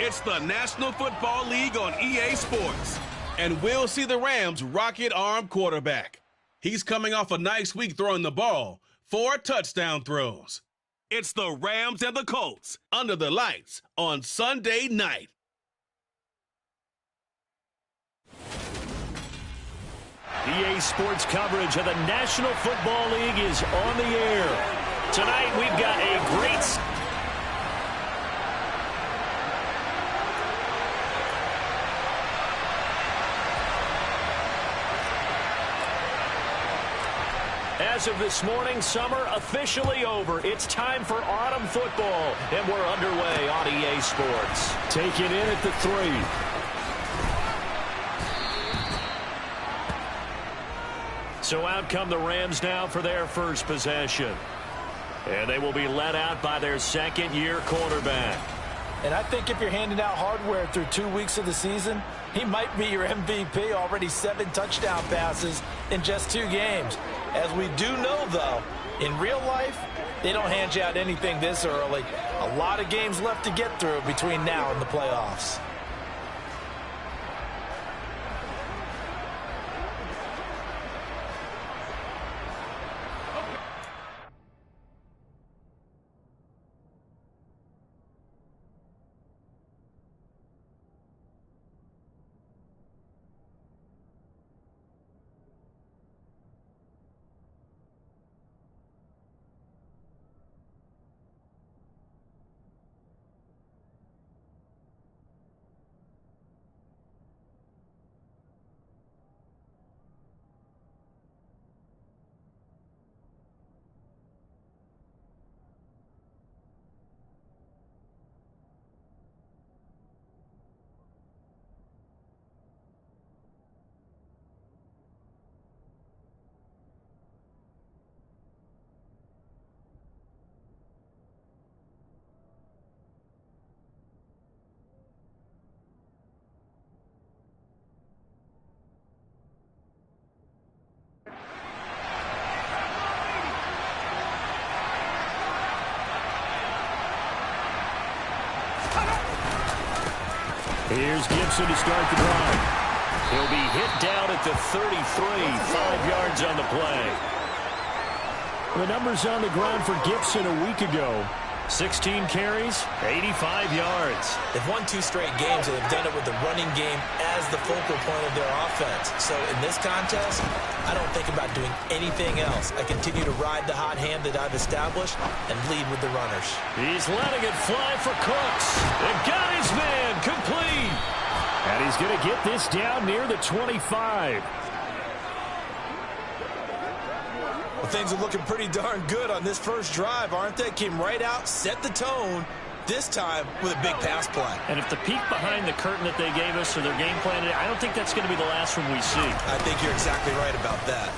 It's the National Football League on EA Sports. And we'll see the Rams' rocket-armed quarterback. He's coming off a nice week throwing the ball, 4 touchdown throws. It's the Rams and the Colts under the lights on Sunday night. EA Sports coverage of the National Football League is on the air. Tonight we've got a great... As of this morning, summer officially over. It's time for autumn football, and we're underway on EA Sports. Taking in at the 3. So out come the Rams now for their first possession. And they will be led out by their second-year quarterback. And I think if you're handing out hardware through 2 weeks of the season, he might be your MVP. Already 7 touchdown passes in just 2 games. As we do know, though, in real life, they don't hand you out anything this early. A lot of games left to get through between now and the playoffs. Here's Gibson to start the drive. He'll be hit down at the 33, 5 yards on the play. The numbers on the ground for Gibson a week ago. 16 carries, 85 yards. They've won 2 straight games, and they've done it with the running game as the focal point of their offense. So in this contest, I don't think about doing anything else. I continue to ride the hot hand that I've established and lead with the runners. He's letting it fly for Cooks. And got his man complete. And he's going to get this down near the 25. Well, things are looking pretty darn good on this first drive, aren't they? Came right out, set the tone, this time with a big pass play. And if the peek behind the curtain that they gave us or their game plan, I don't think that's going to be the last one we see. I think you're exactly right about that.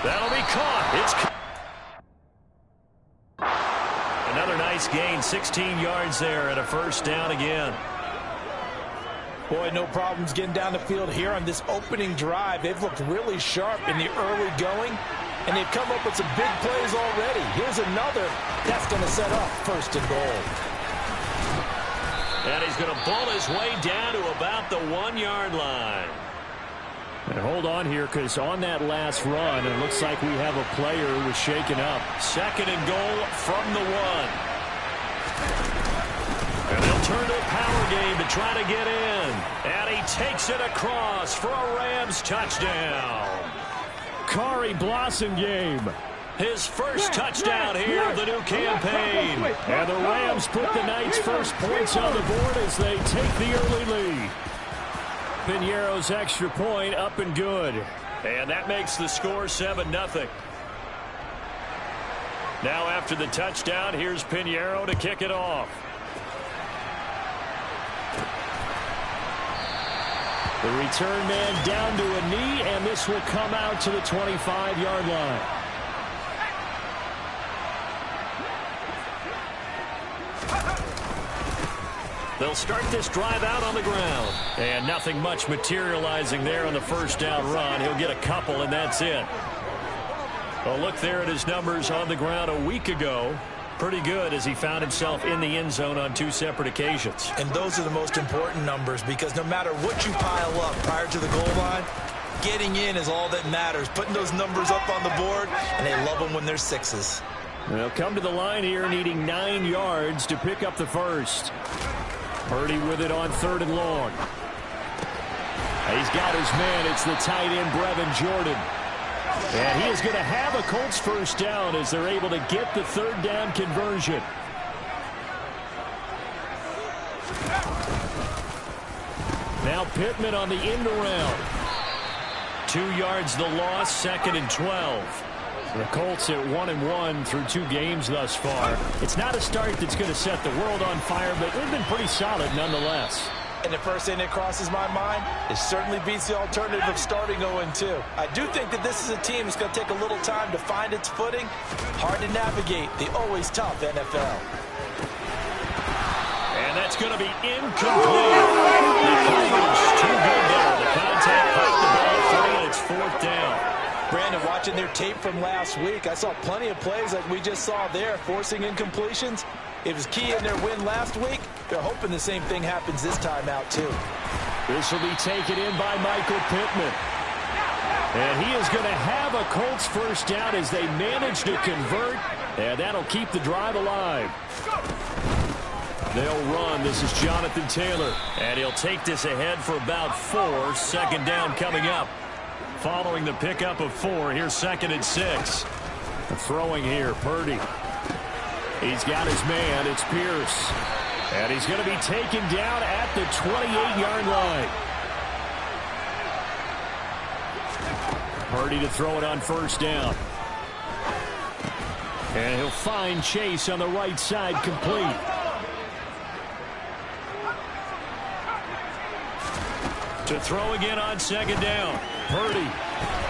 That'll be caught. It's another nice gain, 16 yards there and a first down again. Boy, no problems getting down the field here on this opening drive. They've looked really sharp in the early going, and they've come up with some big plays already. Here's another that's going to set up first and goal. And he's going to ball his way down to about the 1-yard line. And hold on here, because on that last run, it looks like we have a player who was shaken up. Second and goal from the 1. And they'll turn to a power game to try to get in. And he takes it across for a Rams touchdown. Kari Blasingame, his first touchdown here of the new campaign. And the Rams put the night's first points on the board as they take the early lead. Piñeiro's extra point up and good. And that makes the score 7-0. Now after the touchdown, here's Piñeiro to kick it off. The return man down to a knee, and this will come out to the 25-yard line. They'll start this drive out on the ground. And nothing much materializing there on the first down run. He'll get a couple, and that's it. A look there at his numbers on the ground a week ago. pretty good as he found himself in the end zone on 2 separate occasions. And those are the most important numbers because no matter what you pile up prior to the goal line, getting in is all that matters. Putting those numbers up on the board, and they love them when they're 6s. They'll come to the line here needing 9 yards to pick up the first. Purdy with it on 3rd and long. He's got his man. It's the tight end, Brevin Jordan. And he is going to have a Colts first down as they're able to get the 3rd down conversion. Now Pittman on the end around. 2 yards the loss, 2nd and 12. The Colts at 1-1 through 2 games thus far. It's not a start that's going to set the world on fire, but they've been pretty solid nonetheless. And the first thing that crosses my mind, it certainly beats the alternative of starting 0-2. I do think that this is a team that's going to take a little time to find its footing. Hard to navigate the always tough NFL. And that's going to be incomplete. The coverage too good there. The contact popped the ball free, and it's 4th down. Brandon, watching their tape from last week, I saw plenty of plays like we just saw there, forcing incompletions. It was key in their win last week. They're hoping the same thing happens this time out, too. This will be taken in by Michael Pittman. And he is going to have a Colts first down as they manage to convert. And that'll keep the drive alive. They'll run. This is Jonathan Taylor. And he'll take this ahead for about 4. 2nd down coming up. Following the pickup of 4, here's 2nd and 6. Throwing here, Purdy. He's got his man. It's Pierce. And he's going to be taken down at the 28-yard line. Purdy to throw it on 1st down. And he'll find Chase on the right side, complete. To throw again on 2nd down. Purdy.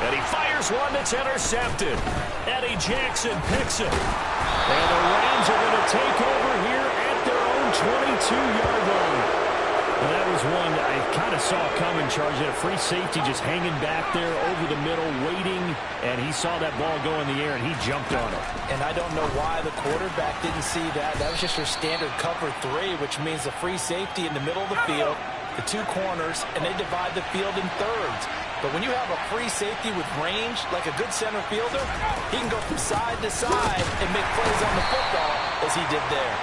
And he fires one that's intercepted. Eddie Jackson picks it. And the Rams are going to take over here at their own 22-yard line. And that was one I kind of saw coming, charging a free safety just hanging back there over the middle, waiting. And he saw that ball go in the air, and he jumped on it. And I don't know why the quarterback didn't see that. That was just your standard cover 3, which means a free safety in the middle of the field, the 2 corners, and they divide the field in thirds. But when you have a free safety with range, like a good center fielder, he can go from side to side and make plays on the football as he did there.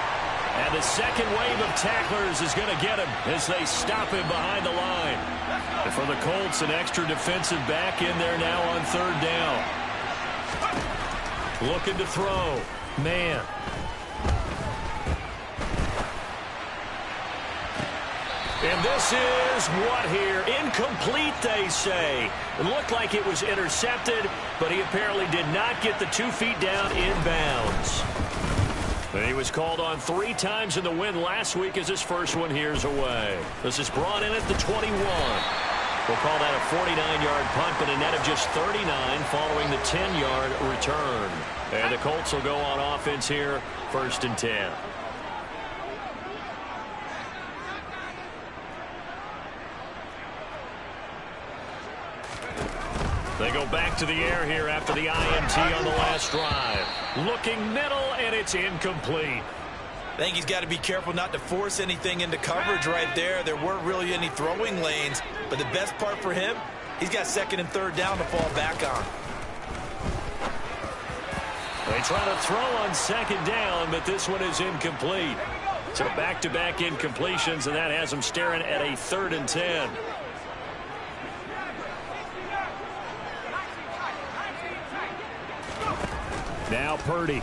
And the second wave of tacklers is going to get him as they stop him behind the line. And for the Colts, an extra defensive back in there now on 3rd down. Looking to throw. Man. And this is what here? Incomplete, they say. It looked like it was intercepted, but he apparently did not get the 2 feet down inbounds. And he was called on 3 times in the win last week as his first one here's away. This is brought in at the 21. We'll call that a 49-yard punt, but a net of just 39 following the 10-yard return. And the Colts will go on offense here, 1st and 10. They go back to the air here after the INT on the last drive. Looking middle, and it's incomplete. I think he's got to be careful not to force anything into coverage right there. There weren't really any throwing lanes, but the best part for him, he's got 2nd and 3rd down to fall back on. They try to throw on 2nd down, but this one is incomplete. So back-to-back incompletions, and that has them staring at a 3rd and 10. Now Purdy.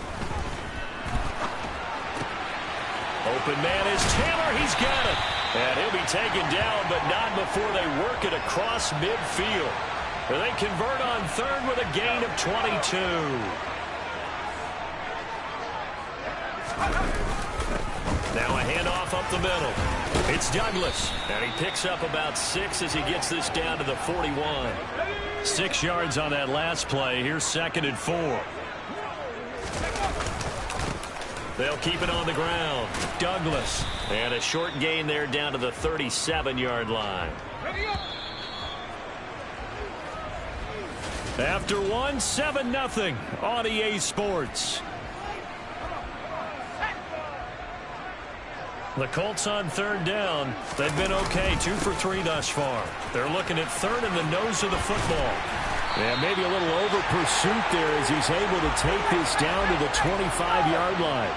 Open man is Taylor. He's got it. And he'll be taken down, but not before they work it across midfield. They convert on 3rd with a gain of 22. Now a handoff up the middle. It's Douglas. And he picks up about 6 as he gets this down to the 41. 6 yards on that last play. Here's 2nd and 4. They'll keep it on the ground. Douglas. And a short gain there down to the 37-yard line. After one, 7-0 on EA Sports. The Colts on third down. They've been okay, 2 for 3 thus far. They're looking at third in the nose of the football. Yeah, maybe a little over pursuit there as he's able to take this down to the 25-yard line.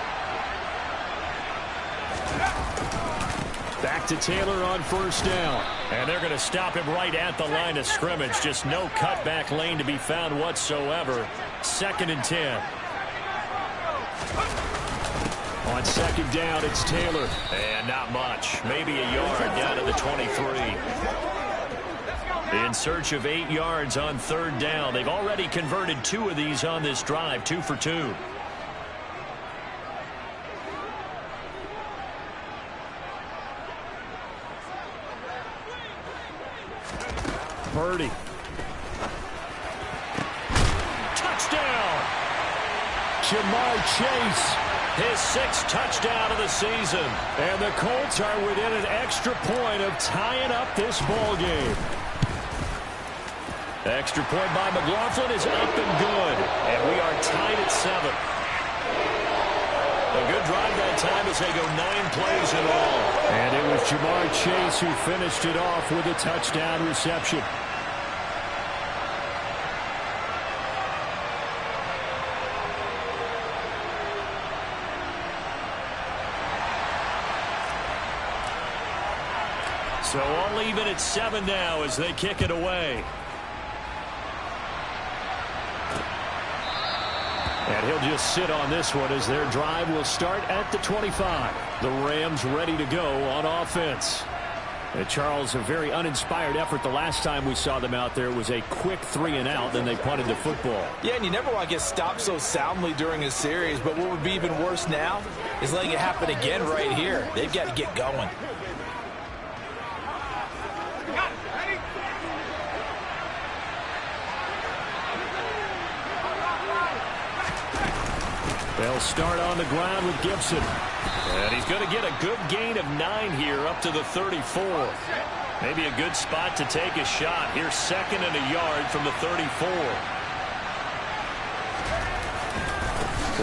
Back to Taylor on first down. And they're going to stop him right at the line of scrimmage. Just no cutback lane to be found whatsoever. 2nd and 10. On second down, it's Taylor. And not much. Maybe a yard down to the 23. In search of 8 yards on third down. They've already converted 2 of these on this drive. 2 for 2. Purdy. Touchdown! Ja'Marr Chase. His 6th touchdown of the season. And the Colts are within an extra point of tying up this ball game. Extra point by McLaughlin is up and good. And we are tied at 7. A good drive that time as they go 9 plays in all. And it was Ja'Marr Chase who finished it off with a touchdown reception. So all even at 7 now as they kick it away. And he'll just sit on this one as their drive will start at the 25. The Rams ready to go on offense. And Charles, a very uninspired effort the last time we saw them out there was a quick 3-and-out, then they punted the football. Yeah, and you never want to get stopped so soundly during a series, but what would be even worse now is letting it happen again right here. They've got to get going. They'll start on the ground with Gibson. And he's going to get a good gain of 9 here up to the 34. Maybe a good spot to take a shot. Here's 2nd and a yard from the 34.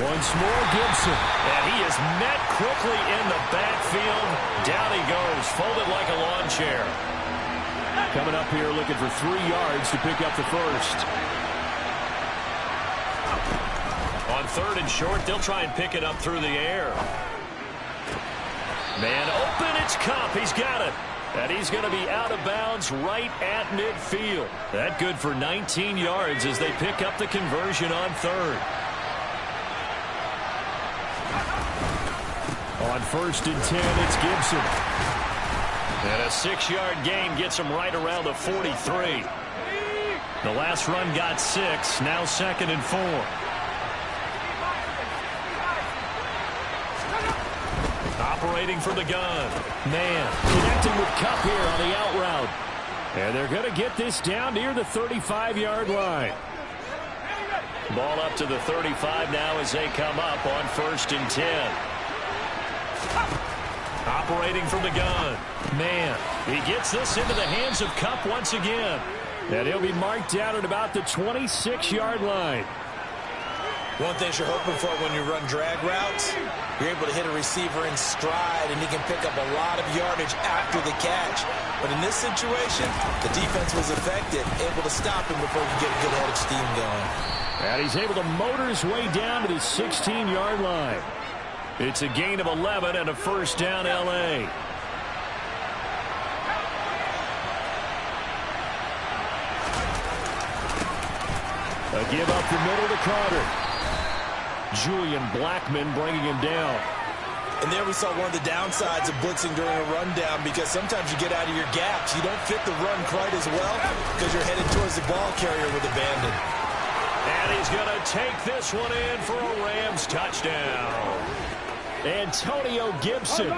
Once more, Gibson. And he is met quickly in the backfield. Down he goes, folded like a lawn chair. Coming up here looking for 3 yards to pick up the first. On 3rd and short, they'll try and pick it up through the air. Man open, it's Kupp. He's got it. And he's going to be out of bounds right at midfield. That good for 19 yards as they pick up the conversion on 3rd. On 1st and 10, it's Gibson. And a 6-yard gain gets him right around the 43. The last run got 6, now 2nd and 4. Operating from the gun. Man, connecting with Kupp here on the out route. And they're going to get this down near the 35-yard line. Ball up to the 35 now as they come up on 1st and 10. Operating from the gun. Man, he gets this into the hands of Kupp once again. And he'll be marked down at about the 26-yard line. One thing you're hoping for when you run drag routes, you're able to hit a receiver in stride, and he can pick up a lot of yardage after the catch. But in this situation, the defense was effective, able to stop him before he could get a good head of steam going. And he's able to motor his way down to the 16-yard line. It's a gain of 11 and a first down L.A. A give up the middle to Carter. Julian Blackmon bringing him down. And there we saw one of the downsides of blitzing during a rundown, because sometimes you get out of your gaps. You don't fit the run quite as well because you're headed towards the ball carrier with abandon. And he's going to take this one in for a Rams touchdown. Antonio Gibson,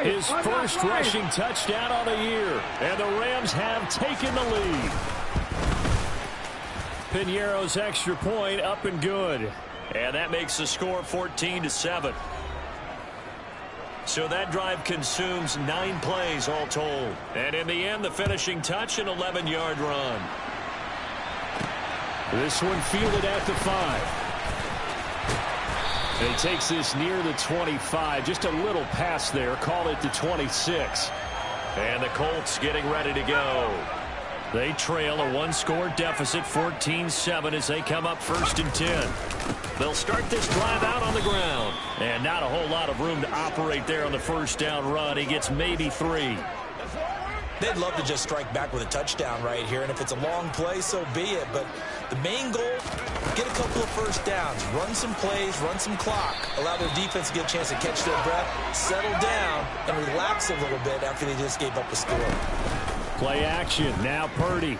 his first rushing touchdown of the year. And the Rams have taken the lead. Piñeiro's extra point up and good. And that makes the score 14-7. So that drive consumes 9 plays all told. And in the end, the finishing touch, an 11-yard run. This one fielded at the 5. He takes this near the 25, just a little past there, call it the 26. And the Colts getting ready to go. They trail a one-score deficit, 14-7, as they come up 1st and 10. They'll start this drive out on the ground. And not a whole lot of room to operate there on the first down run. He gets maybe 3. They'd love to just strike back with a touchdown right here, and if it's a long play, so be it. But the main goal, get a couple of first downs, run some plays, run some clock, allow their defense to get a chance to catch their breath, settle down, and relax a little bit after they just gave up a score. Play action, now Purdy.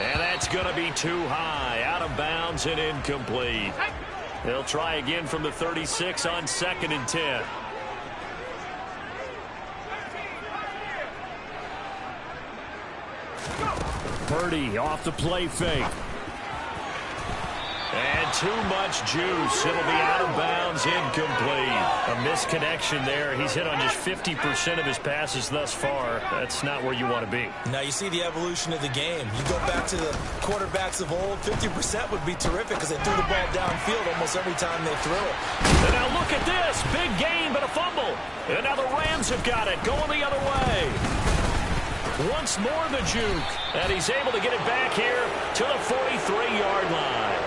And that's going to be too high, out of bounds and incomplete. They'll try again from the 36 on 2nd and 10. Purdy off the play fake. And too much juice. It'll be out of bounds, incomplete. A misconnection there. He's hit on just 50% of his passes thus far. That's not where you want to be. Now you see the evolution of the game. You go back to the quarterbacks of old, 50% would be terrific because they threw the ball downfield almost every time they threw it. And now look at this. Big gain, but a fumble. And now the Rams have got it, going the other way. Once more the juke. And he's able to get it back here to the 43-yard line.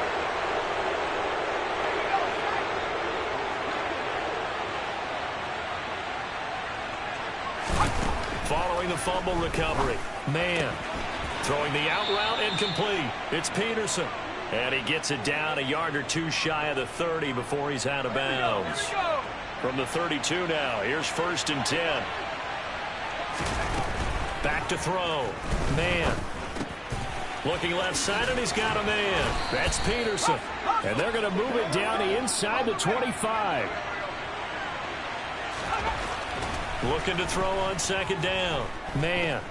Following the fumble recovery. Man. Throwing the out route incomplete. It's Peterson. And he gets it down a yard or two shy of the 30 before he's out of bounds. From the 32 now. Here's 1st and 10. Back to throw. Man. Looking left side, and he's got a man. That's Peterson. And they're going to move it down to inside the 25. Looking to throw on 2nd down. Man.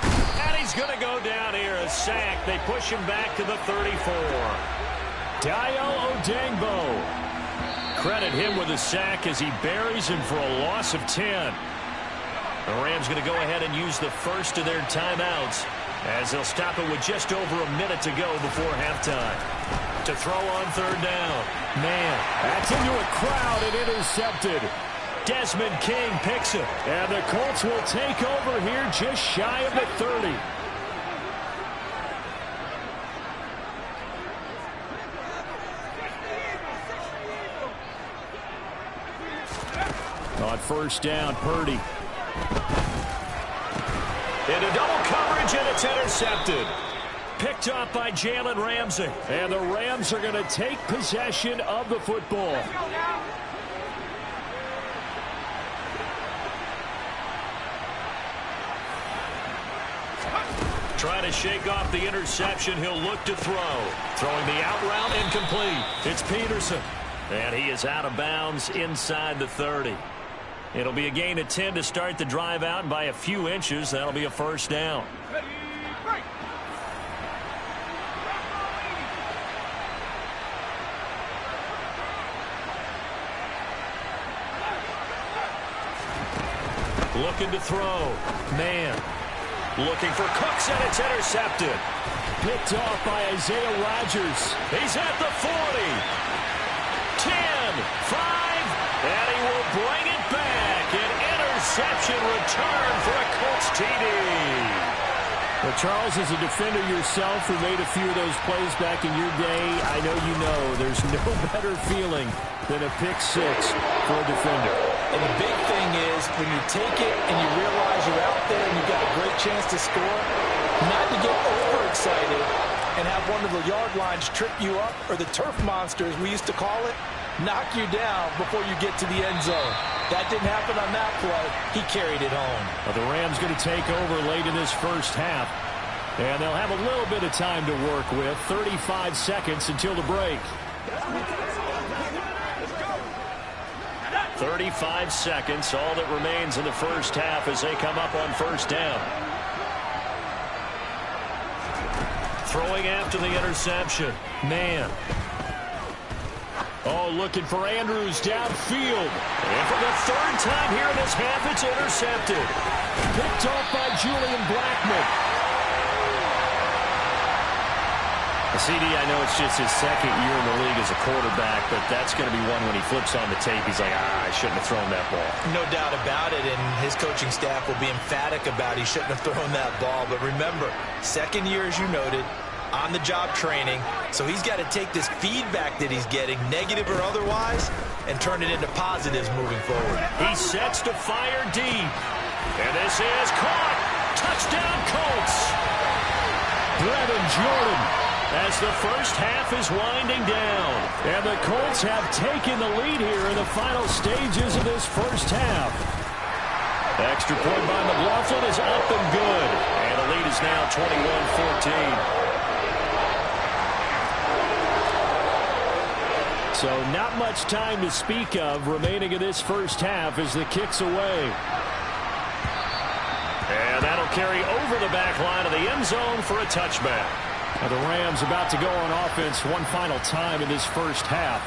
And he's going to go down here. A sack. They push him back to the 34. Dayo Odeyingbo. Credit him with a sack as he buries him for a loss of 10. The Rams going to go ahead and use the first of their timeouts as they'll stop it with just over a minute to go before halftime. To throw on 3rd down. Man, that's into a crowd and intercepted. Desmond King picks it. And the Colts will take over here just shy of the 30. On 1st down, Purdy. Into double coverage, and it's intercepted. Picked up by Jalen Ramsey. And the Rams are going to take possession of the football. Trying to shake off the interception. He'll look to throw. Throwing the out route incomplete. It's Peterson. And he is out of bounds inside the 30. It'll be a gain of 10 to start the drive out, and by a few inches, that'll be a 1st down. Looking to throw. Man. Looking for Cooks, and it's intercepted. Picked off by Isaiah Rodgers. He's at the 40. 10, 5, and he will bring it back. An interception return for a Colts TD. Well, Charles, as a defender yourself who made a few of those plays back in your day, I know you know there's no better feeling than a pick six for a defender. And the big thing is when you take it and you realize you're out there and you've got a great chance to score, not to get overexcited and have one of the yard lines trip you up, or the turf monsters, we used to call it, knock you down before you get to the end zone. That didn't happen on that play. He carried it home. Well, the Rams going to take over late in this first half. And they'll have a little bit of time to work with. 35 seconds until the break. 35 seconds, all that remains in the first half as they come up on 1st down. Throwing after the interception. Man. Oh, looking for Andrews downfield. And for the 3rd time here in this half, it's intercepted. Picked off by Julian Blackmon. CD, I know it's just his second year in the league as a quarterback, but that's going to be one when he flips on the tape, he's like, I shouldn't have thrown that ball. No doubt about it, and his coaching staff will be emphatic about he shouldn't have thrown that ball. But remember, second year, as you noted, on-the-job training, so he's got to take this feedback that he's getting, negative or otherwise, and turn it into positives moving forward. He sets to fire deep. And this is caught. Touchdown, Colts. Brevin Jordan as the first half is winding down. And the Colts have taken the lead here in the final stages of this first half. Extra point by McLaughlin is up and good. And the lead is now 21-14. So not much time to speak of remaining in this first half as the kick's away. And that'll carry over the back line of the end zone for a touchback. Now the Rams about to go on offense one final time in this first half.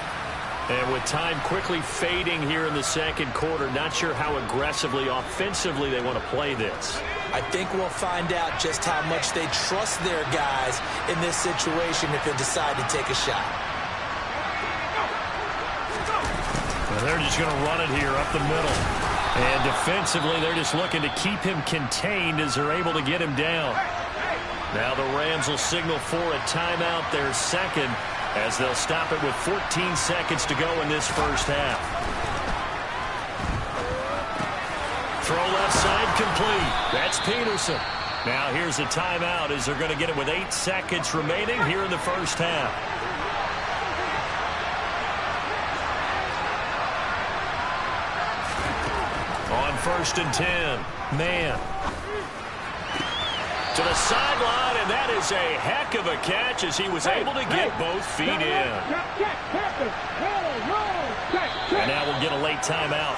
And with time quickly fading here in the second quarter, not sure how aggressively, offensively they want to play this. I think we'll find out just how much they trust their guys in this situation if they decide to take a shot. Well, they're just going to run it here up the middle. And defensively, they're just looking to keep him contained as they're able to get him down. Now the Rams will signal for a timeout, their second, as they'll stop it with 14 seconds to go in this first half. Throw left side complete. That's Peterson. Now here's a timeout as they're going to get it with 8 seconds remaining here in the first half. On 1st and 10, man. To the sideline, and that is a heck of a catch as he was able to get both feet in. And now we'll get a late timeout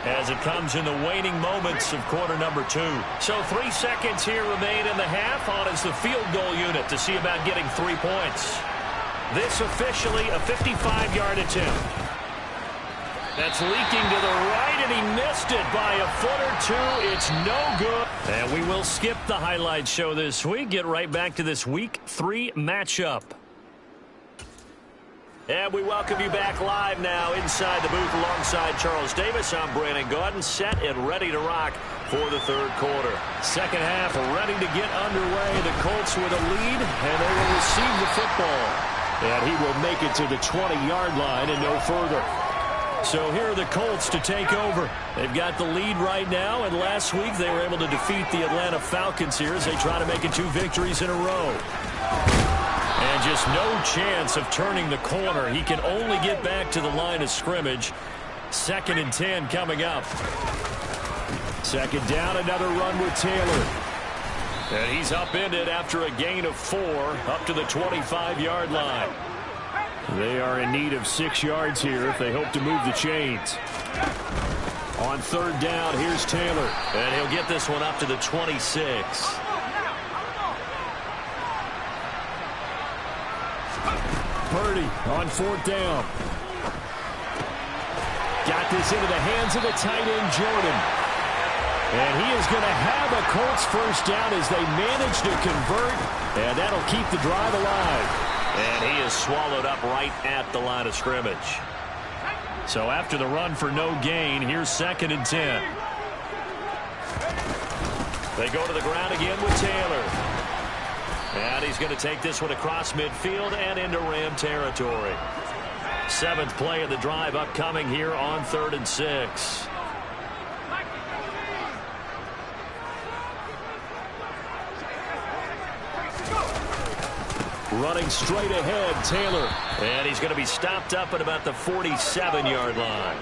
as it comes in the waning moments of quarter number 2. So 3 seconds here remain in the half. On is the field goal unit to see about getting 3 points. This officially a 55-yard attempt. That's leaking to the right, and he missed it by a foot or two. It's no good. And we will skip the highlight show this week. Get right back to this Week 3 matchup. And we welcome you back live now inside the booth alongside Charles Davis. I'm Brandon Gaudin, set and ready to rock for the third quarter. Second half ready to get underway. The Colts with a lead, and they will receive the football. And he will make it to the 20-yard line and no further. So here are the Colts to take over. They've got the lead right now, and last week they were able to defeat the Atlanta Falcons here as they try to make it 2 victories in a row. And just no chance of turning the corner. He can only get back to the line of scrimmage. 2nd and 10 coming up. Second down, another run with Taylor. And he's upended after a gain of 4 up to the 25-yard line. They are in need of 6 yards here if they hope to move the chains. On 3rd down, here's Taylor. And he'll get this one up to the 26. Purdy on 4th down. Got this into the hands of the tight end, Jordan. And he is going to have a Colts first down as they manage to convert. And that'll keep the drive alive. And he is swallowed up right at the line of scrimmage. So after the run for no gain, here's 2nd and 10. They go to the ground again with Taylor. And he's going to take this one across midfield and into Ram territory. 7th play of the drive upcoming here on 3rd and 6. Running straight ahead, Taylor. And he's going to be stopped up at about the 47-yard line.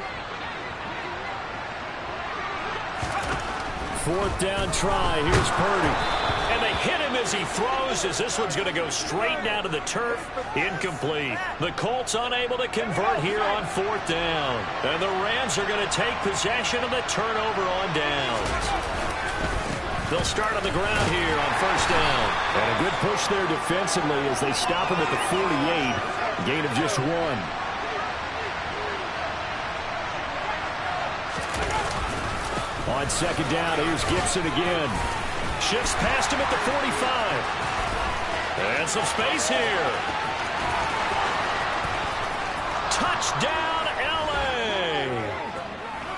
4th down try. Here's Purdy. And they hit him as he throws, as this one's going to go straight down to the turf. Incomplete. The Colts unable to convert here on 4th down. And the Rams are going to take possession of the turnover on downs. They'll start on the ground here on 1st down. And a good push there defensively as they stop him at the 48. Gain of just 1. On 2nd down, here's Gibson again. Shifts past him at the 45. And some space here. Touchdown, L.A.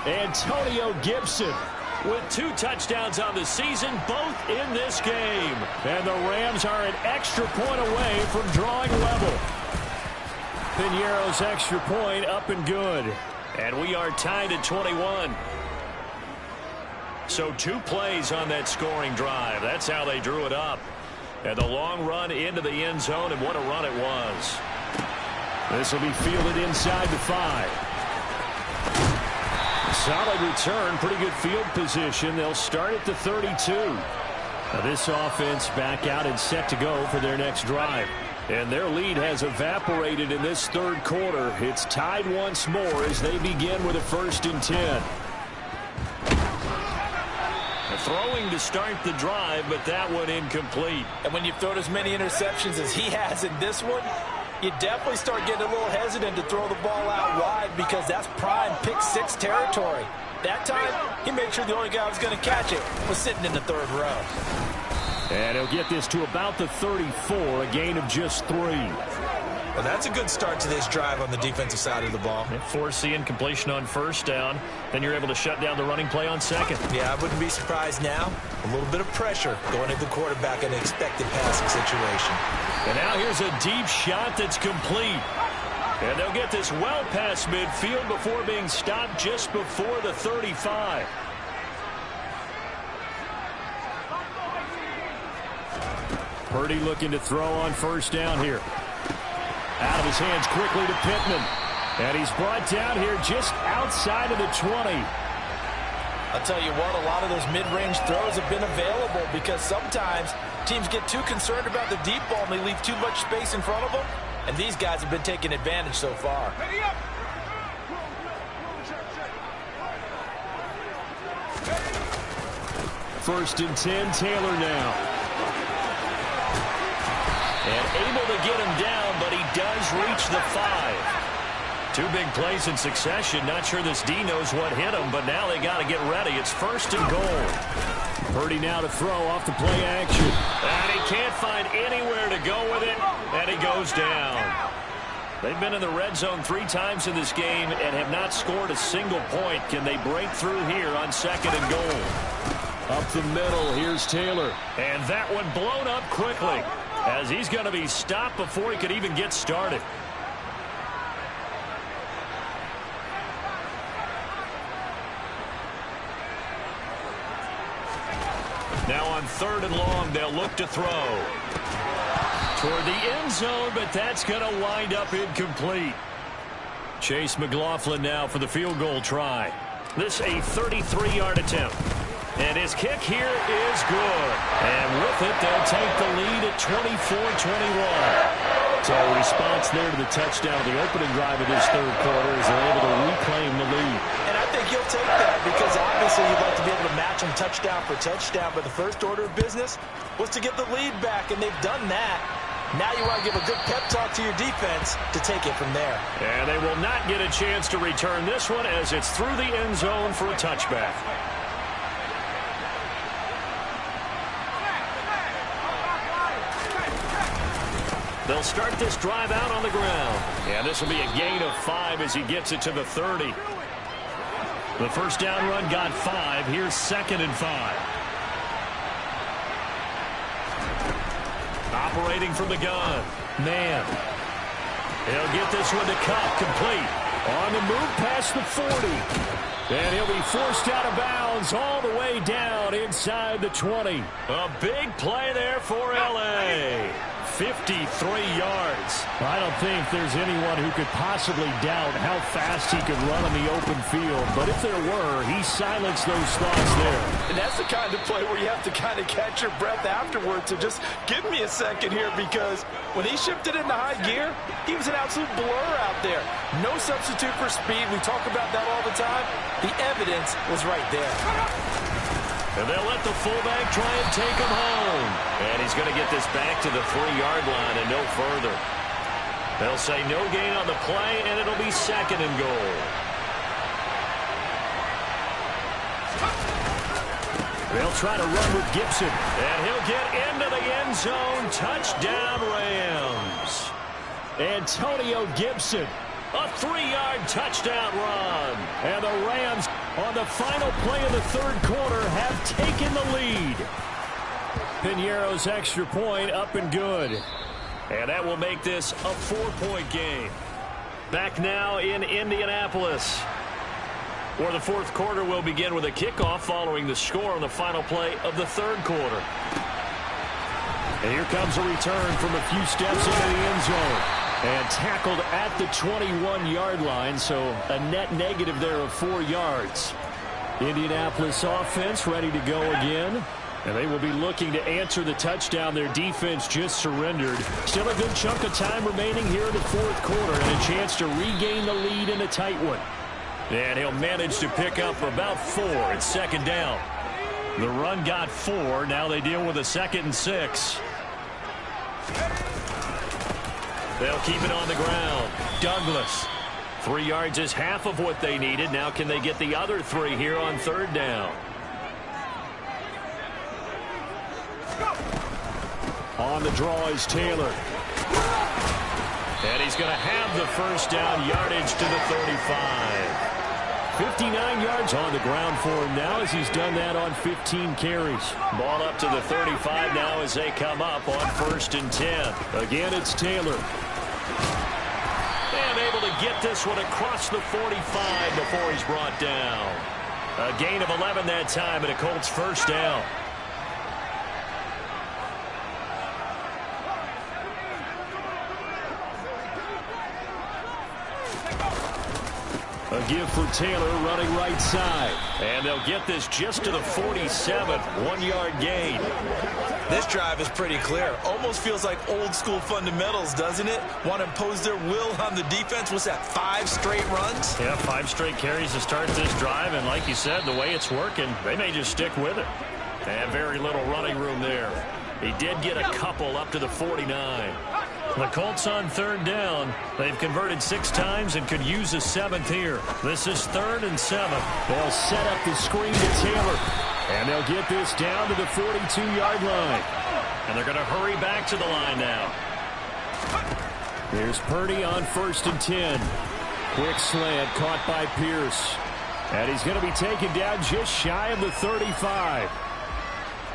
Antonio Gibson with 2 touchdowns on the season, both in this game. And the Rams are an extra point away from drawing level. Piñeiro's extra point up and good. And we are tied at 21. So 2 plays on that scoring drive. That's how they drew it up. And the long run into the end zone, and what a run it was. This will be fielded inside the 5. Solid return, pretty good field position. They'll start at the 32. Now this offense back out and set to go for their next drive. And their lead has evaporated in this third quarter. It's tied once more as they begin with a 1st and 10. Throwing to start the drive, but that one incomplete. And when you've thrown as many interceptions as he has in this one, you definitely start getting a little hesitant to throw the ball out wide because that's prime pick 6 territory. That time, he made sure the only guy who was going to catch it was sitting in the 3rd row. And he'll get this to about the 34, a gain of just 3. Well, that's a good start to this drive on the defensive side of the ball. Force incompletion on 1st down. Then you're able to shut down the running play on 2nd. Yeah, I wouldn't be surprised now. A little bit of pressure going at the quarterback in an expected passing situation. And now here's a deep shot that's complete. And they'll get this well past midfield before being stopped just before the 35. Purdy looking to throw on 1st down here. Out of his hands quickly to Pittman. And he's brought down here just outside of the 20. I'll tell you what, a lot of those mid-range throws have been available because sometimes teams get too concerned about the deep ball and they leave too much space in front of them. And these guys have been taking advantage so far. 1st and 10, Taylor now. And able to get him down, but he does reach the 5. 2 big plays in succession. Not sure this D knows what hit him, but now they got to get ready. It's 1st and goal. Purdy now to throw off the play action. And he can't find anywhere to go with it, and he goes down. They've been in the red zone 3 times in this game and have not scored a single point. Can they break through here on 2nd and goal? Up the middle, here's Taylor. And that one blown up quickly, as he's going to be stopped before he could even get started. Now on 3rd and long, they'll look to throw toward the end zone, but that's going to wind up incomplete. Chase McLaughlin now for the field goal try. This a 33-yard attempt. And his kick here is good. And with it, they'll take the lead at 24-21. So a response there to the touchdown of the opening drive of this third quarter as they're able to reclaim the lead. And I think he'll take that because obviously you'd like to be able to match him touchdown for touchdown, but the first order of business was to get the lead back, and they've done that. Now you want to give a good pep talk to your defense to take it from there. And they will not get a chance to return this one as it's through the end zone for a touchback. They'll start this drive out on the ground. And this will be a gain of 5 as he gets it to the 30. The first down run got 5. Here's 2nd and 5. Operating from the gun. Man. He'll get this one to Kupp, complete. On the move past the 40. And he'll be forced out of bounds all the way down inside the 20. A big play there for L.A. 53 yards. I don't think there's anyone who could possibly doubt how fast he could run on the open field. But if there were, he silenced those thoughts there. And that's the kind of play where you have to kind of catch your breath afterwards. So just give me a second here, because when he shifted into high gear, he was an absolute blur out there. No substitute for speed. We talk about that all the time. The evidence was right there. And they'll let the fullback try and take him home. And he's going to get this back to the 3-yard line and no further. They'll say no gain on the play, and it'll be 2nd and goal. They'll try to run with Gibson. And he'll get into the end zone. Touchdown, Rams. Antonio Gibson, a 3-yard touchdown run. And the Rams, on the final play of the third quarter, have taken the lead. Piñeiro's extra point up and good. And that will make this a 4-point game. Back now in Indianapolis, where the fourth quarter will begin with a kickoff following the score on the final play of the third quarter. And here comes a return from a few steps into the end zone. And tackled at the 21-yard line, so a net negative there of 4 yards. Indianapolis offense ready to go again. And they will be looking to answer the touchdown their defense just surrendered. Still a good chunk of time remaining here in the fourth quarter and a chance to regain the lead in a tight one. And he'll manage to pick up about 4. It's second down. The run got 4. Now they deal with a 2nd and 6. They'll keep it on the ground. Douglas. 3 yards is half of what they needed. Now can they get the other 3 here on third down? On the draw is Taylor. And he's going to have the first down, yardage to the 35. 59 yards on the ground for him now as he's done that on 15 carries. Ball up to the 35 now as they come up on 1st and 10. Again, it's Taylor. And able to get this one across the 45 before he's brought down. A gain of 11 that time and a Colts first down. A give for Taylor running right side. And they'll get this just to the 47. 1-yard gain. This drive is pretty clear. Almost feels like old school fundamentals, doesn't it? Want to impose their will on the defense. What's that, 5 straight runs? Yeah, 5 straight carries to start this drive. And like you said, the way it's working, they may just stick with it. And very little running room there. He did get a couple up to the 49. The Colts on third down. They've converted 6 times and could use a 7th here. This is 3rd and 7. They'll set up the screen to Taylor. And they'll get this down to the 42-yard line. And they're going to hurry back to the line now. Here's Purdy on 1st and 10. Quick slant caught by Pierce. And he's going to be taken down just shy of the 35.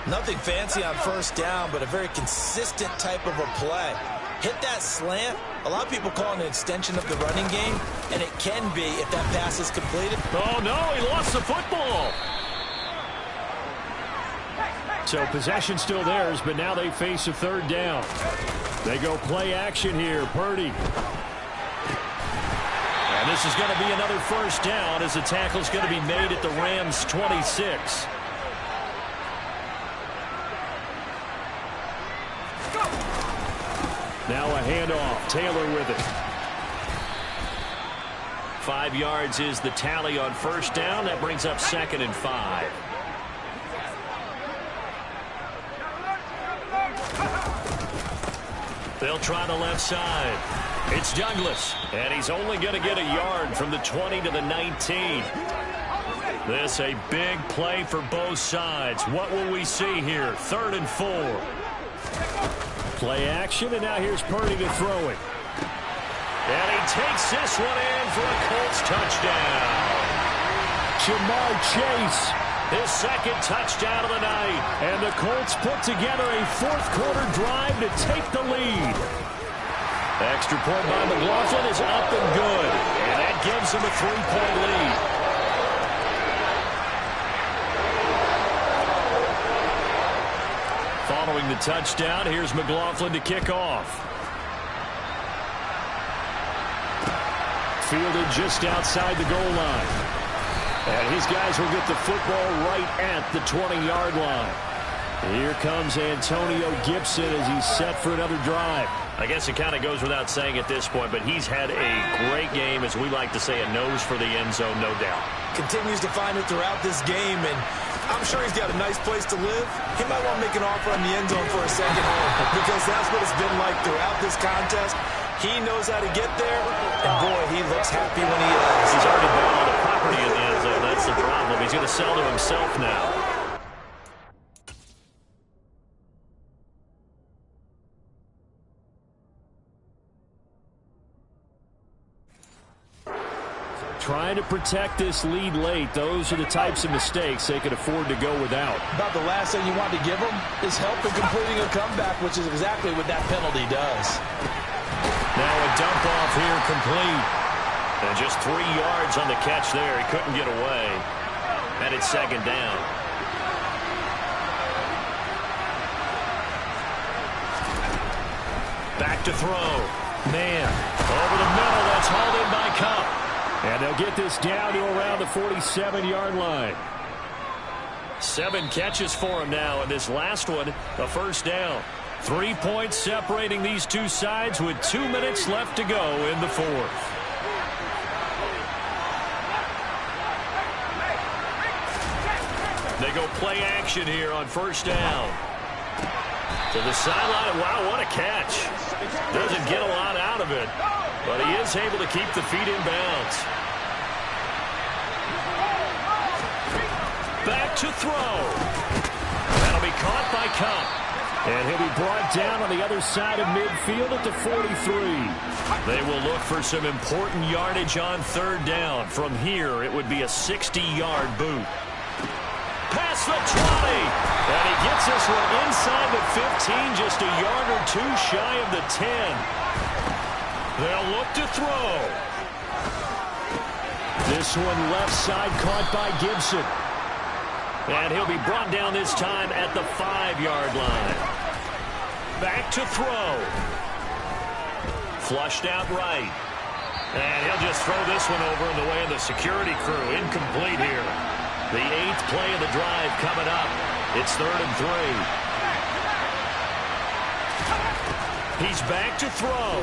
Nothing fancy on first down, but a very consistent type of a play. Hit that slant. A lot of people call it an extension of the running game, and it can be if that pass is completed. Oh, no, he lost the football. So possession still theirs, but now they face a third down. They go play action here, Purdy. And this is going to be another first down as the tackle's going to be made at the Rams' 26. Now a handoff. Taylor with it. 5 yards is the tally on first down. That brings up 2nd and 5. They'll try the left side. It's Douglas. And he's only going to get a yard from the 20 to the 19. This a big play for both sides. What will we see here? 3rd and 4. Play action, and now here's Purdy to throw it. And he takes this one in for a Colts touchdown. Ja'Marr Chase. His 2nd touchdown of the night. And the Colts put together a fourth-quarter drive to take the lead. Extra point by McLaughlin is up and good. And that gives him a 3-point lead. Following the touchdown, here's McLaughlin to kick off. Fielded just outside the goal line. And his guys will get the football right at the 20-yard line. Here comes Antonio Gibson as he's set for another drive. I guess it kind of goes without saying at this point, but he's had a great game, as we like to say, a nose for the end zone, no doubt. Continues to find it throughout this game, and I'm sure he's got a nice place to live. He might want to make an offer on the end zone for a second home, because that's what it's been like throughout this contest. He knows how to get there, and boy, he looks happy when he is. He's already bought all the property in the end zone. That's the problem. He's going to sell to himself now. Trying to protect this lead late. Those are the types of mistakes they could afford to go without. About the last thing you want to give them is help in completing a comeback, which is exactly what that penalty does. Now a dump off here complete. And just 3 yards on the catch there. He couldn't get away. And it's second down. Back to throw. Man, over the middle. That's hauled in by Kupp. And they'll get this down to around the 47-yard line. 7 catches for him now, and this last one, a first down. 3 points separating these two sides with 2 minutes left to go in the fourth. They go play action here on first down. To the sideline. Wow, what a catch. Doesn't get a lot out of it, but he is able to keep the feet in bounds. Back to throw. That'll be caught by Kupp. And he'll be brought down on the other side of midfield at the 43. They will look for some important yardage on third down. From here, it would be a 60-yard boot. Past the 20. And he gets this one inside the 15, just a yard or two shy of the 10. They'll look to throw. This one left side caught by Gibson. And he'll be brought down this time at the 5-yard line. Back to throw. Flushed out right. And he'll just throw this one over in the way of the security crew. Incomplete here. The 8th play of the drive coming up. It's 3rd and 3. He's back to throw.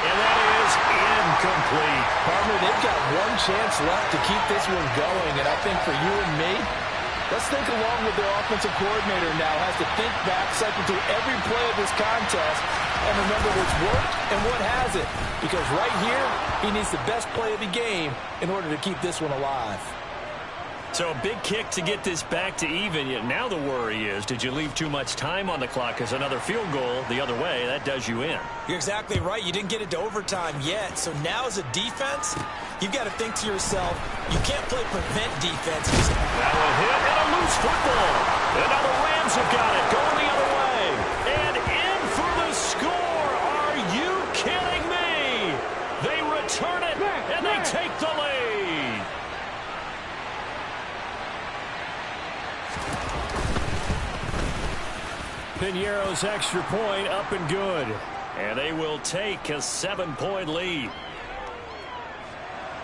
And that is incomplete. Partner, they've got one chance left to keep this one going, and I think for you and me, let's think along with their offensive coordinator now. Has to think back, cycle through every play of this contest, and remember what's worked and what hasn't. Because right here, he needs the best play of the game in order to keep this one alive. So a big kick to get this back to even. Yet now the worry is, did you leave too much time on the clock? Because another field goal the other way, that does you in. You're exactly right. You didn't get it to overtime yet. So now as a defense, you've got to think to yourself, you can't play prevent defense. Now a hit and a loose football. And now the Rams have got it going the other way. And in for the score. Are you kidding me? They return it and they take the lead. Piñeiro's extra point up and good. And they will take a 7-point lead.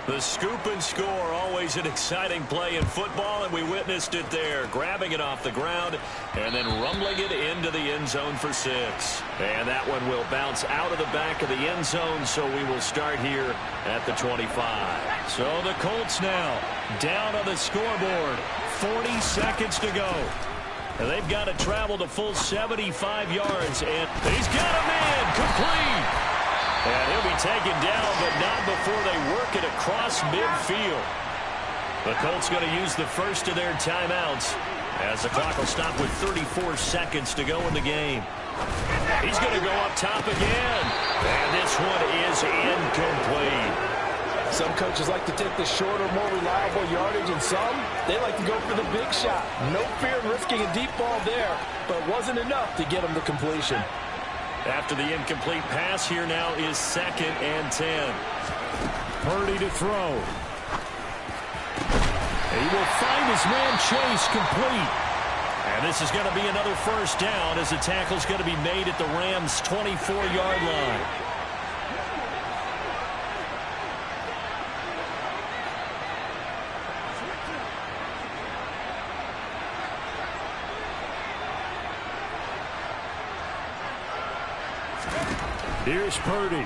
The scoop and score, always an exciting play in football, and we witnessed it there. Grabbing it off the ground and then rumbling it into the end zone for 6. And that one will bounce out of the back of the end zone, so we will start here at the 25. So the Colts now down on the scoreboard. 40 seconds to go. And they've got to travel the full 75 yards, and he's got a man complete. And he'll be taken down, but not before they work it across midfield. The Colts going to use the first of their timeouts as the clock will stop with 34 seconds to go in the game. He's going to go up top again. And this one is incomplete. Some coaches like to take the shorter, more reliable yardage, and some, they like to go for the big shot. No fear in risking a deep ball there, but it wasn't enough to get them to completion. After the incomplete pass, here now is 2nd and 10. Purdy to throw. He will find his man Chase complete. And this is going to be another first down as the tackle's going to be made at the Rams' 24-yard line. Here's Purdy.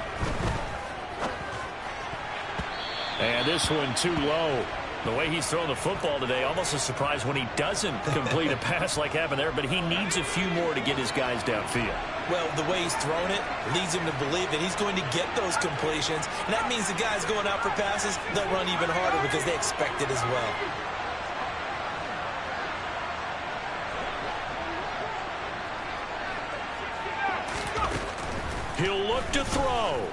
And this one too low. The way he's throwing the football today, almost a surprise when he doesn't complete a pass like happened there, but he needs a few more to get his guys downfield. Well, the way he's thrown it leads him to believe that he's going to get those completions. And that means the guys going out for passes, they'll run even harder because they expect it as well. He'll look to throw.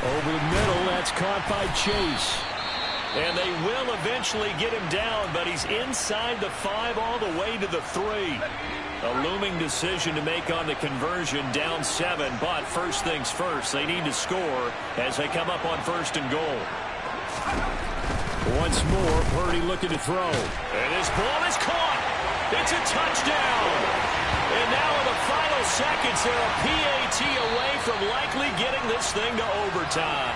Over the middle, that's caught by Chase. And they will eventually get him down, but he's inside the 5 all the way to the 3. A looming decision to make on the conversion, down 7, but first things first, they need to score as they come up on 1st and goal. Once more, Purdy looking to throw. And his ball is caught. It's a touchdown. And now in the final seconds, they're a PAT away from likely getting this thing to overtime.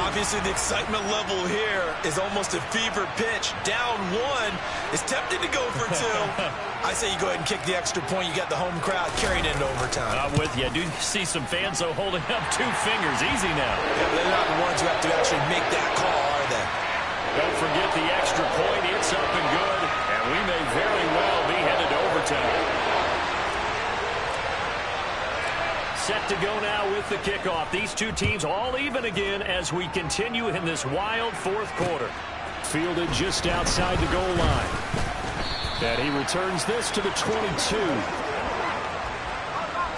Obviously, the excitement level here is almost a fever pitch. Down 1 is tempted to go for 2. I say you go ahead and kick the extra point. You got the home crowd carried into overtime. I'm with you. I do see some fans, though, holding up 2 fingers. Easy now. Yeah, but they're not the ones who have to actually make that call, are they? Don't forget the extra point. It's up and good. And we may very well be headed to overtime. Set to go now with the kickoff. These two teams all even again as we continue in this wild 4th quarter. Fielded just outside the goal line. And he returns this to the 22.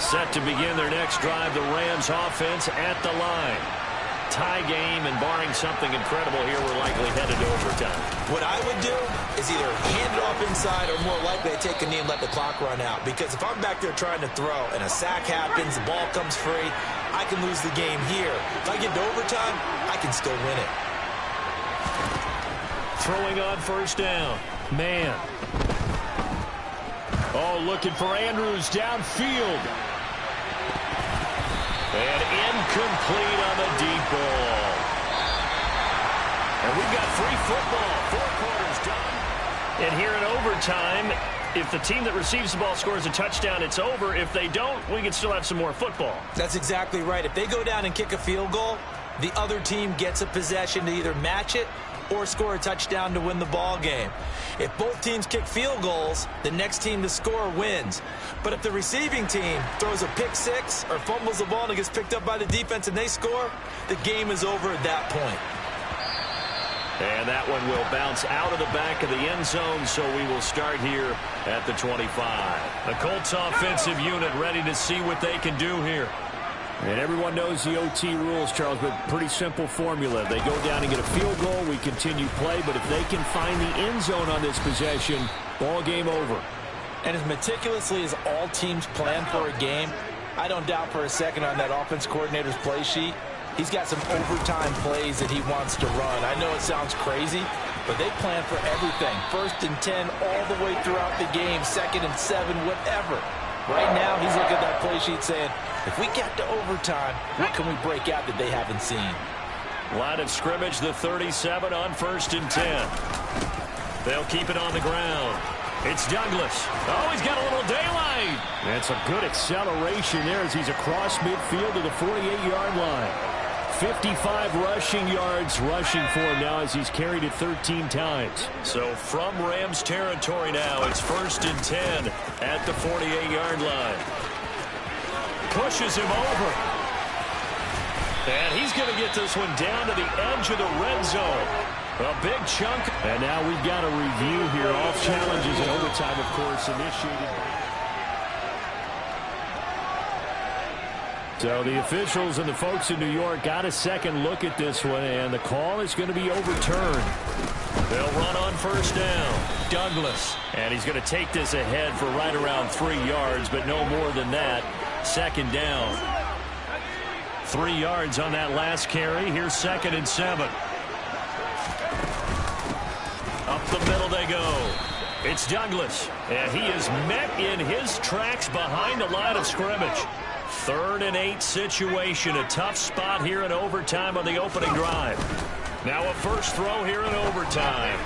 Set to begin their next drive, the Rams offense at the line. Tie game, and barring something incredible here, we're likely headed to overtime. What I would do is either hand it off inside or more likely I take a knee and let the clock run out. Because if I'm back there trying to throw and a sack happens, the ball comes free, I can lose the game here. If I get to overtime, I can still win it. Throwing on 1st down. Man. Oh, looking for Andrews downfield. And incomplete on the deep ball. And we've got free football. 4 quarters done. And here in overtime, if the team that receives the ball scores a touchdown, it's over. If they don't, we can still have some more football. That's exactly right. If they go down and kick a field goal, the other team gets a possession to either match it or score a touchdown to win the ball game. If both teams kick field goals, the next team to score wins. But if the receiving team throws a pick 6 or fumbles the ball and it gets picked up by the defense and they score, the game is over at that point. And that one will bounce out of the back of the end zone, so we will start here at the 25. The Colts offensive unit ready to see what they can do here. And everyone knows the OT rules, Charles, but pretty simple formula. They go down and get a field goal, we continue play, but if they can find the end zone on this possession, ball game over. And as meticulously as all teams plan for a game, I don't doubt for a second on that offense coordinator's play sheet, he's got some overtime plays that he wants to run. I know it sounds crazy, but they plan for everything. 1st and 10 all the way throughout the game, 2nd and 7, whatever. Right now, he's looking at that play sheet saying, if we get to overtime, what can we break out that they haven't seen? Line of scrimmage, the 37 on 1st and 10. They'll keep it on the ground. It's Douglas. Oh, he's got a little daylight. That's a good acceleration there as he's across midfield to the 48-yard line. 55 rushing yards rushing for him now as he's carried it 13 times. So from Rams territory now, it's 1st and 10 at the 48-yard line. Pushes him over. And he's going to get this one down to the edge of the red zone. A big chunk. And now we've got a review here. All challenges in overtime, of course, initiated. So the officials and the folks in New York got a second look at this one, and the call is going to be overturned. They'll run on 1st down. Douglas. And he's going to take this ahead for right around 3 yards, but no more than that. 2nd down. 3 yards on that last carry. Here's 2nd and 7. Up the middle they go. It's Douglas. And he is met in his tracks behind the line of scrimmage. 3rd and 8 situation. A tough spot here in overtime on the opening drive. Now a first throw here in overtime.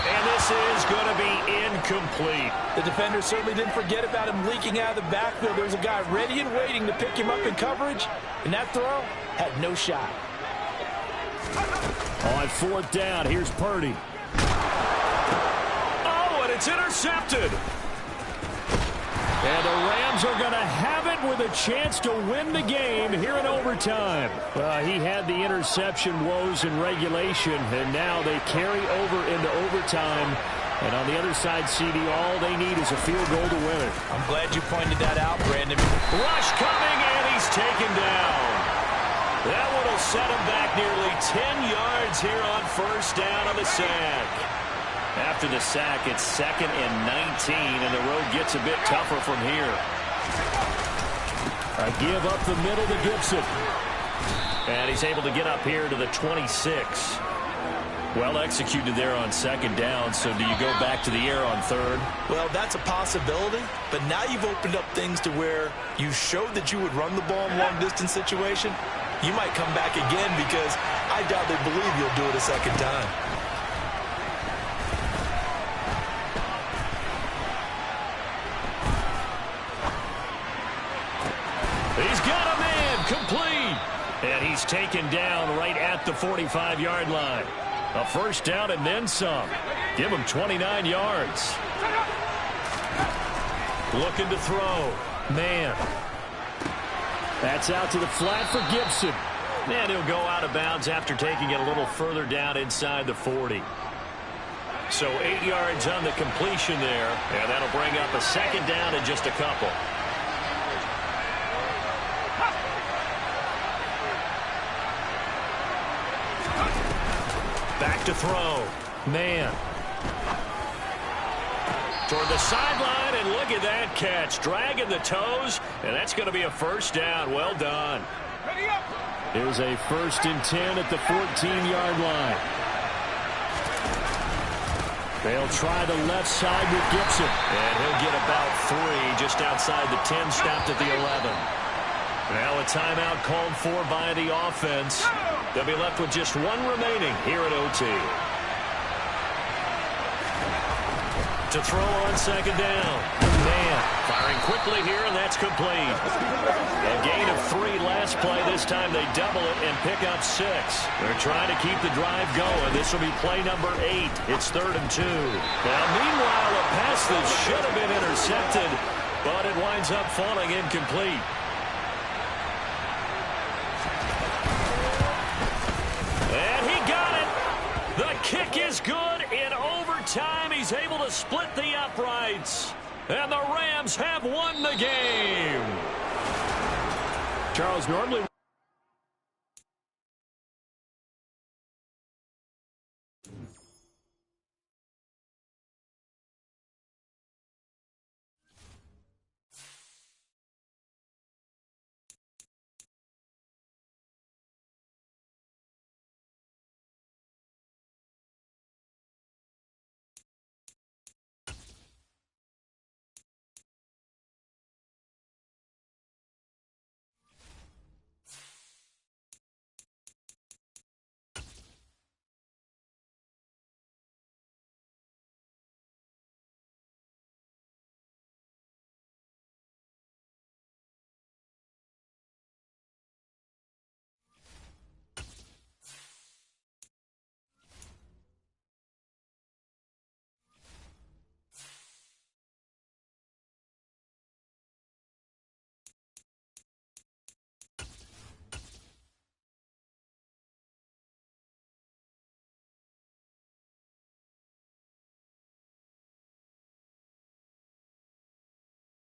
And this is going to be incomplete. The defender certainly didn't forget about him leaking out of the backfield. There's a guy ready and waiting to pick him up in coverage. And that throw had no shot. On 4th down, here's Purdy. Oh, and it's intercepted. And the Rams are going to have it with a chance to win the game here in overtime. He had the interception woes in regulation, and now they carry over into overtime. And on the other side, CD, all they need is a field goal to win it. I'm glad you pointed that out, Brandon. Rush coming, and he's taken down. That one will set him back nearly 10 yards here on first down on the sack. After the sack, it's 2nd and 19, and the road gets a bit tougher from here. A give up the middle to Gibson. And he's able to get up here to the 26. Well executed there on 2nd down, so do you go back to the air on 3rd? Well, that's a possibility, but now you've opened up things to where you showed that you would run the ball in long-distance situation. You might come back again because I doubt they believe you'll do it a second time. He's got a man, complete. And he's taken down right at the 45-yard line. A first down and then some. Give him 29 yards. Looking to throw. Man. That's out to the flat for Gibson. And he'll go out of bounds after taking it a little further down inside the 40. So 8 yards on the completion there. And that'll bring up a second down and just a couple. Back to throw. Man. Toward the sideline, and look at that catch. Dragging the toes, and that's going to be a first down. Well done. Here's a 1st and 10 at the 14-yard line. They'll try the left side with Gibson. And he'll get about 3 just outside the 10, stopped at the 11. Now a timeout called for by the offense. They'll be left with just 1 remaining here at OT. To throw on 2nd down. Man, firing quickly here, and that's complete. A gain of 3 last play. This time they double it and pick up 6. They're trying to keep the drive going. This will be play number 8. It's 3rd and 2. Now, meanwhile, a pass that should have been intercepted, but it winds up falling incomplete. And he got it. The kick is good. In overtime, he's able to split the uprights. And the Rams have won the game. Charles, normally